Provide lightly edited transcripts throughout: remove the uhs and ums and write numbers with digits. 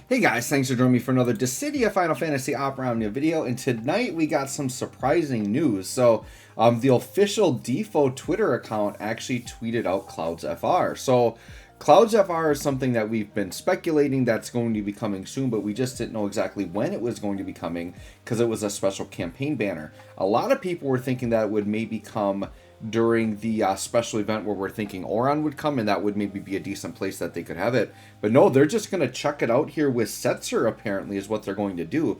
Hey guys, thanks for joining me for another Dissidia Final Fantasy Opera Omnia video, and tonight we got some surprising news. The official DFFOO Twitter account actually tweeted out Clouds FR. So Clouds FR is something that we've been speculating that's going to be coming soon, but we just didn't know exactly when it was going to be coming because it was a special campaign banner. A lot of people were thinking that it would maybe come during the special event where we're thinking Oran would come, and that would maybe be a decent place that they could have it. But no, they're just going to chuck it out here with Setzer, apparently, is what they're going to do.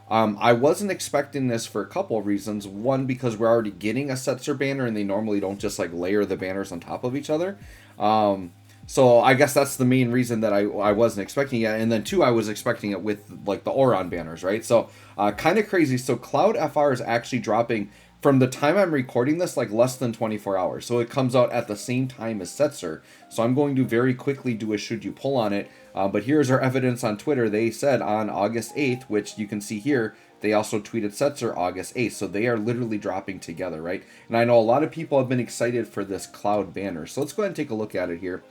I wasn't expecting this for a couple of reasons. One, because we're already getting a Setzer banner, and they normally don't just like layer the banners on top of each other. So I guess that's the main reason that I wasn't expecting it. And then two, I was expecting it with like the Oran banners, right? So kind of crazy. So Cloud FR is actually dropping from the time I'm recording this, like less than 24 hours. So it comes out at the same time as Setzer. So I'm going to very quickly do a should you pull on it. But here's our evidence on Twitter. They said on August 8th, which you can see here, they also tweeted Setzer August 8th. So they are literally dropping together, right? And I know a lot of people have been excited for this Cloud banner. So let's go ahead and take a look at it here.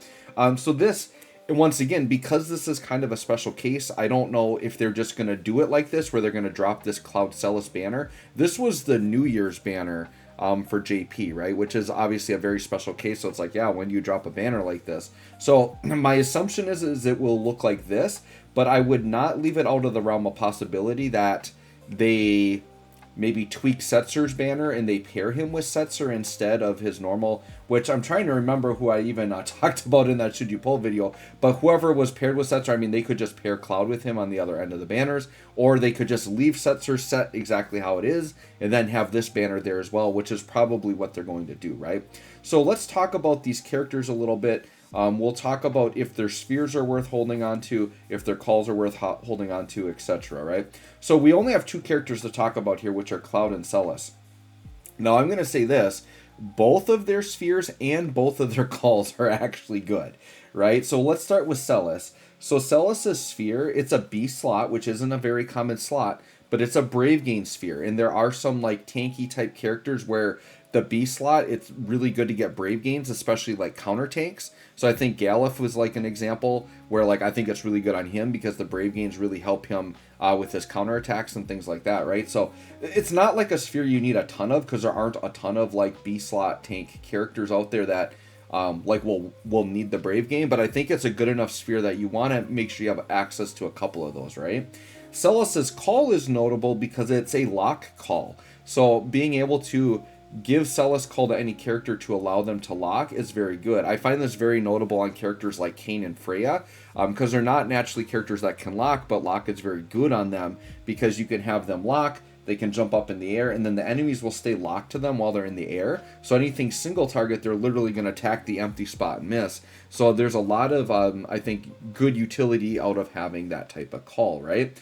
Once again, because this is kind of a special case, I don't know if they're just going to do it like this, where they're going to drop this Cloud Celes banner. This was the New Year's banner for JP, right? Which is obviously a very special case. So it's like, yeah, when do you drop a banner like this? So my assumption is it will look like this, but I would not leave it out of the realm of possibility that they maybe tweak Setzer's banner and they pair him with Setzer instead of his normal, which I'm trying to remember who I even talked about in that Should You Pull video, but whoever was paired with Setzer, I mean, they could just pair Cloud with him on the other end of the banners, or they could just leave Setzer set exactly how it is and then have this banner there as well, which is probably what they're going to do, right? So let's talk about these characters a little bit. We'll talk about if their spheres are worth holding on to, if their calls are worth holding on to, etc., right? So we only have two characters to talk about here, which are Cloud and Celes. Now, I'm going to say this. Both of their spheres and both of their calls are actually good, right? So let's start with Celes. So Celes' sphere, it's a B slot, which isn't a very common slot, but it's a Brave Gain sphere. And there are some like tanky type characters where the B slot, it's really good to get Brave Gains, especially like counter tanks. So I think Galuf was like an example where like I think it's really good on him because the Brave Gains really help him with his counter attacks and things like that, right? So it's not like a sphere you need a ton of because there aren't a ton of like B slot tank characters out there that will need the Brave Gain, but I think it's a good enough sphere that you want to make sure you have access to a couple of those, right? Celes' call is notable because it's a lock call. So being able to give Celes call to any character to allow them to lock is very good. I find this very notable on characters like Kain and Freya, because they're not naturally characters that can lock, but lock is very good on them because you can have them lock, they can jump up in the air, and then the enemies will stay locked to them while they're in the air. So anything single target, they're literally going to attack the empty spot and miss. So there's a lot of, I think, good utility out of having that type of call, right?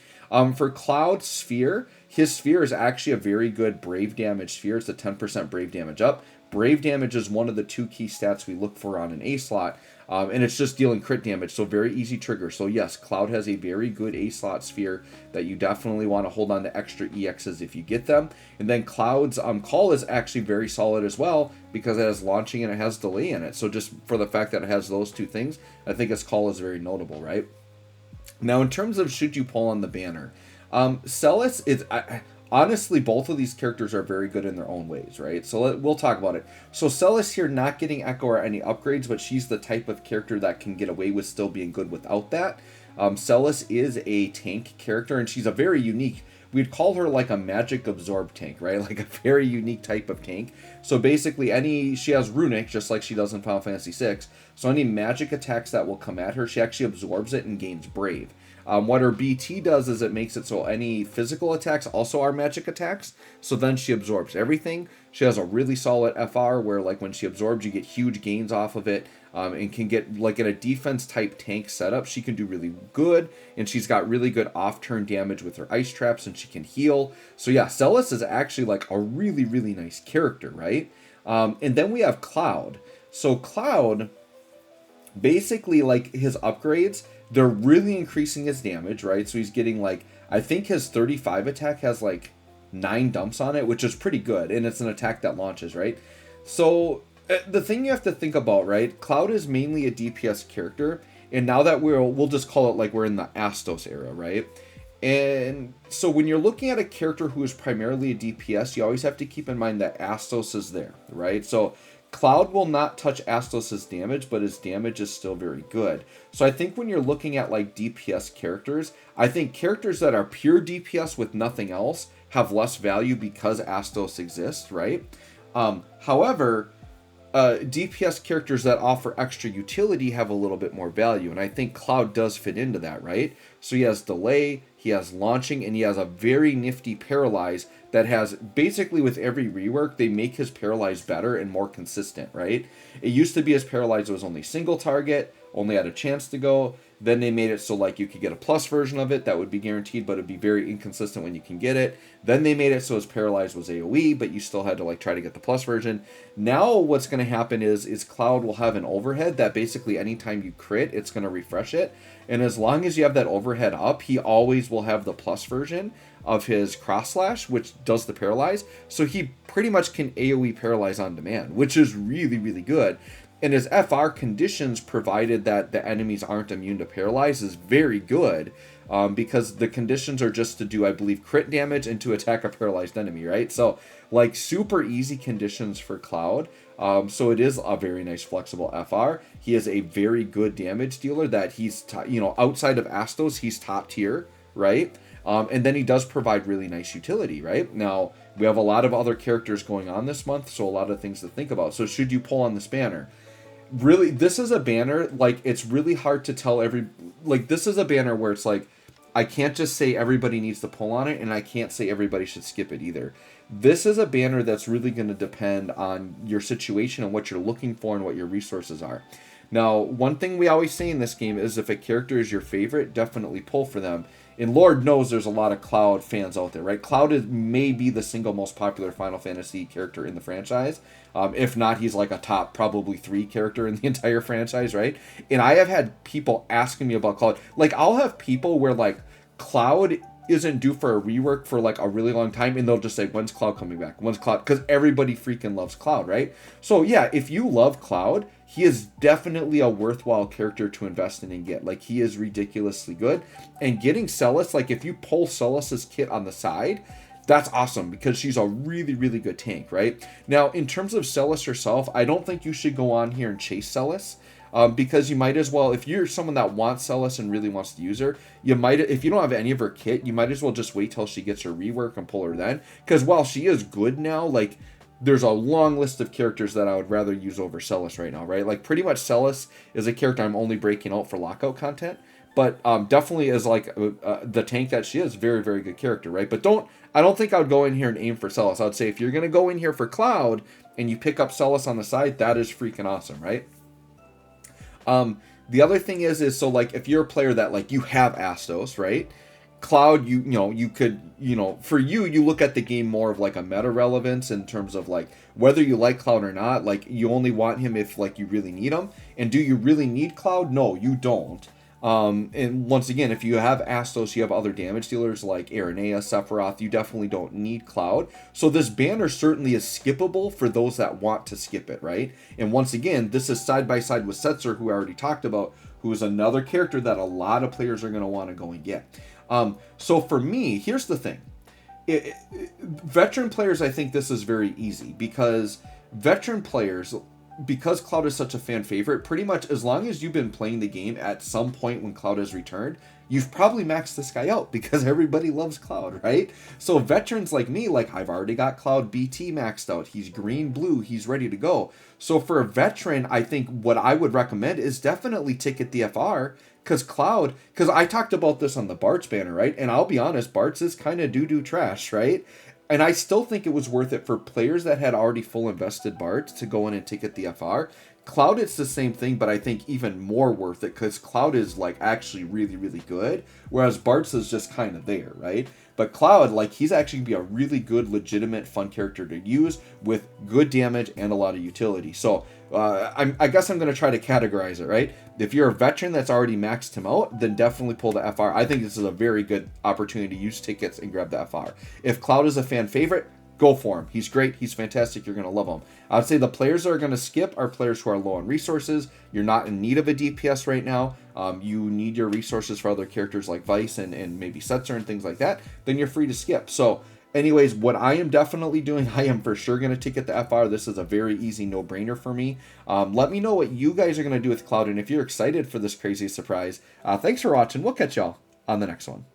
For Cloud Sphere, his sphere is actually a very good Brave damage sphere. It's a 10% Brave damage up. Brave damage is one of the two key stats we look for on an A slot, and it's just dealing crit damage, so very easy trigger. So yes, Cloud has a very good A slot sphere that you definitely want to hold on to extra EXs if you get them. And then Cloud's call is actually very solid as well because it has launching and it has delay in it. So just for the fact that it has those two things, I think its call is very notable, right? Now, in terms of should you pull on the banner, Celes is... honestly, both of these characters are very good in their own ways, right? So we'll talk about it. So Celes here not getting Echo or any upgrades, but she's the type of character that can get away with still being good without that. Celes is a tank character, and she's a very unique... We'd call her like a magic absorb tank, right? Like a very unique type of tank. So basically she has runic, just like she does in Final Fantasy VI. So any magic attacks that will come at her, she actually absorbs it and gains brave. What her BT does is it makes it so any physical attacks also are magic attacks. So then she absorbs everything. She has a really solid FR where like when she absorbs, you get huge gains off of it. And can get, like in a defense type tank setup, she can do really good, and she's got really good off-turn damage with her ice traps, and she can heal. So yeah, Celes is actually like a really, really nice character, right? And then we have Cloud. So Cloud, basically like his upgrades, they're really increasing his damage, right? So he's getting like, I think his 35 attack has like 9 dumps on it, which is pretty good, and it's an attack that launches, right? So the thing you have to think about, right? Cloud is mainly a DPS character, And now that we'll just call it like we're in the Astos era, right? And so when you're looking at a character who is primarily a DPS, you always have to keep in mind that Astos is there, right? So Cloud will not touch Astos' damage, but his damage is still very good. So I think when you're looking at like DPS characters, I think characters that are pure DPS with nothing else have less value because Astos exists, right? However, DPS characters that offer extra utility have a little bit more value, and I think Cloud does fit into that, right? So he has delay, he has launching, and he has a very nifty paralyze that has, basically with every rework, they make his paralyze better and more consistent, right? It used to be his paralyze was only single target, only had a chance to go. Then they made it so like you could get a plus version of it that would be guaranteed, but it'd be very inconsistent when you can get it. Then they made it so his paralyze was AoE, but you still had to like try to get the plus version. Now what's going to happen is Cloud will have an overhead that basically anytime you crit, it's going to refresh it. And as long as you have that overhead up, he always will have the plus version of his cross slash, which does the paralyze. So he pretty much can AoE paralyze on demand, which is really, really good. And his FR conditions, provided that the enemies aren't immune to paralyze, is very good, because the conditions are just to do, I believe, crit damage and to attack a paralyzed enemy, right? So, like, super easy conditions for Cloud. So it is a very nice flexible FR. He is a very good damage dealer that he's, outside of Astos, he's top tier, right? And then he does provide really nice utility, right? Now, we have a lot of other characters going on this month, so a lot of things to think about. So should you pull on this banner? Really, this is a banner, like, it's really hard to tell this is a banner where it's like, I can't just say everybody needs to pull on it, and I can't say everybody should skip it either. This is a banner that's really going to depend on your situation and what you're looking for and what your resources are. Now, one thing we always say in this game is if a character is your favorite, definitely pull for them. And Lord knows there's a lot of Cloud fans out there, right? Cloud is maybe the single most popular Final Fantasy character in the franchise. If not, he's like a top probably 3 character in the entire franchise, right? And I have had people asking me about Cloud. Like, I'll have people where, like, Cloud isn't due for a rework for, like, a really long time, and they'll just say, when's Cloud coming back? When's Cloud? Because everybody freaking loves Cloud, right? So, yeah, if you love Cloud, he is definitely a worthwhile character to invest in and get. Like, he is ridiculously good. And getting Celes, like, if you pull Celes' kit on the side, that's awesome because she's a really, really good tank, right? Now, in terms of Celes herself, I don't think you should go on here and chase Celes. Because you might as well, if you're someone that wants Celes and really wants to use her, you might, if you don't have any of her kit, you might as well just wait till she gets her rework and pull her then. Because while she is good now, like, there's a long list of characters that I would rather use over Celes right now, right? Like, pretty much Celes is a character I'm only breaking out for lockout content. But definitely is like the tank that she is, very, very good character, right? But I don't think I would go in here and aim for Celes. I would say if you're going to go in here for Cloud and you pick up Celes on the side, that is freaking awesome, right? The other thing is so like if you're a player that like you have Astos, right? Cloud, you could, for you look at the game more of like a meta relevance in terms of like whether you like Cloud or not. Like you only want him if like you really need him. And do you really need Cloud? No, you don't. And once again, if you have Astos, you have other damage dealers like Aranea, Sephiroth, you definitely don't need Cloud. So this banner certainly is skippable for those that want to skip it, right? And once again, this is side by side with Setzer, who I already talked about, who is another character that a lot of players are going to want to go and get. So for me, here's the thing. Veteran players, I think this is very easy because veteran players, because Cloud is such a fan favorite, pretty much as long as you've been playing the game at some point when Cloud has returned, you've probably maxed this guy out because everybody loves Cloud, right? So veterans like me, like I've already got Cloud BT maxed out. He's green, blue, he's ready to go. So for a veteran, I think what I would recommend is definitely ticket DFR because Cloud, because I talked about this on the Bart's banner, right? And I'll be honest, Bart's is kind of doo-doo trash, right? And I still think it was worth it for players that had already full invested Bart to go in and ticket the FR. Cloud, it's the same thing, but I think even more worth it because Cloud is like actually really, really good, whereas Bart's is just kind of there, right? But Cloud, like he's actually be a really good, legitimate, fun character to use with good damage and a lot of utility. So I guess I'm going to try to categorize it, right? If you're a veteran that's already maxed him out, then definitely pull the FR. I think this is a very good opportunity to use tickets and grab the FR. If Cloud is a fan favorite, go for him. He's great. He's fantastic. You're going to love him. I would say the players that are going to skip are players who are low on resources. You're not in need of a DPS right now. You need your resources for other characters like Vice and maybe Setzer and things like that. Then you're free to skip. So anyways, what I am definitely doing, I am for sure going to ticket the FR. This is a very easy no-brainer for me. Let me know what you guys are going to do with Cloud, and if you're excited for this crazy surprise. Thanks for watching. We'll catch y'all on the next one.